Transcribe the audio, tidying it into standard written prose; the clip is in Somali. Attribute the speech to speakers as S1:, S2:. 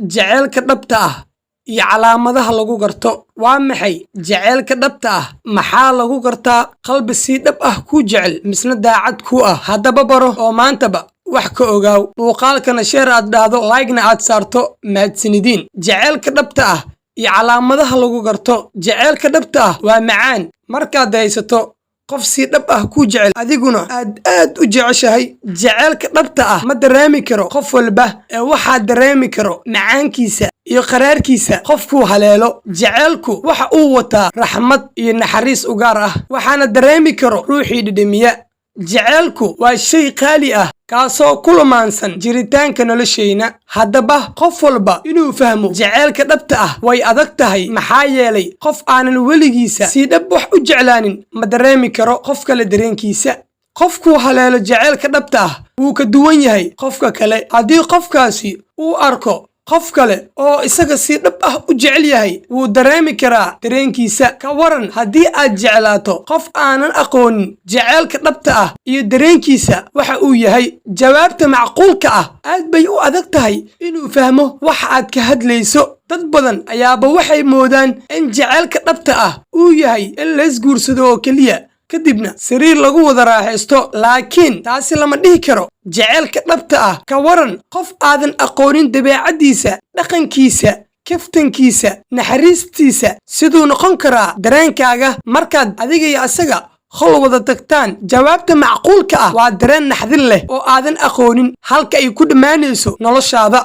S1: jaceylka dhabta ah iyo calaamadaha lagu garto. Waa maxay jaceylka dhabta ah? Maxaa lagu gartaa qalbi si dhab ah ku jecel misna daacad ku ah? Haddaba baro oo maantaba wax ka ogaaw. Muuqaalkana share aad dhahdo, like-na aad saarto. Mahadsanidin. Jaceylka dhabta ah iyo calaamadaha lagu garto. Jaceylka dhabta ah waa macaan markaad haysato qof si dhab ah ku jecel adiguna aad u jeceshahay. Jaceylka dhabta ah ma dareemi karo qof walba ee waxaa dareemi karo macaankiisa iyo qaraarkiisa qofkuu haleelo. Jaceylku waxa uu wataa raxmad iyo naxariis u gaar ah, waxaana dareemi karo ruuxii dhidhimiya. jaceylku waa shay qaali ah kaasoo ku lumaansan jiritaanka noloshayna. haddaba qof walba inuu fahmo jaceylka dhabta ah way adag tahay, maxaa yeelay qof aanan weligiisa si dhab wax u jeclaanin ma dareemi karo qof kale dareenkiisa. qofkuu haleelo jaceylka dhabta ah wuu ka duwan yahay qofka kale. haddii qofkaasi uu arko qof kale oo isaga si dhab ah u jecel yahay wuu dareemi karaa dareenkiisa. ka waran haddii aad jeclaato qof aanan aqoonin jaceylka dhabta ah iyo dareenkiisa waxa uu yahay? jawaabta macquulka ah aad bay u adag tahay inuu fahmo waxa aad ka hadlayso. dad badan ayaaba waxay moodaan in jaceylka dhabta ah uu yahay in la isguursado oo keliya kadibna sariir lagu wada raaxaysto, laakiin taasi lama dhihi karo. jaceylka dhabta ah ka waran qof aadan aqoonin dabeecaddiisa, dhaqankiisa, kaftankiisa, naxariistiisa. siduu noqon karaa dareenkaaga markaad adiga iyo asaga hol wada tagtaan? jawaabta macquulka ah waa dareen naxdin leh oo aadan aqoonin halka ay ku dhammaanayso noloshaada.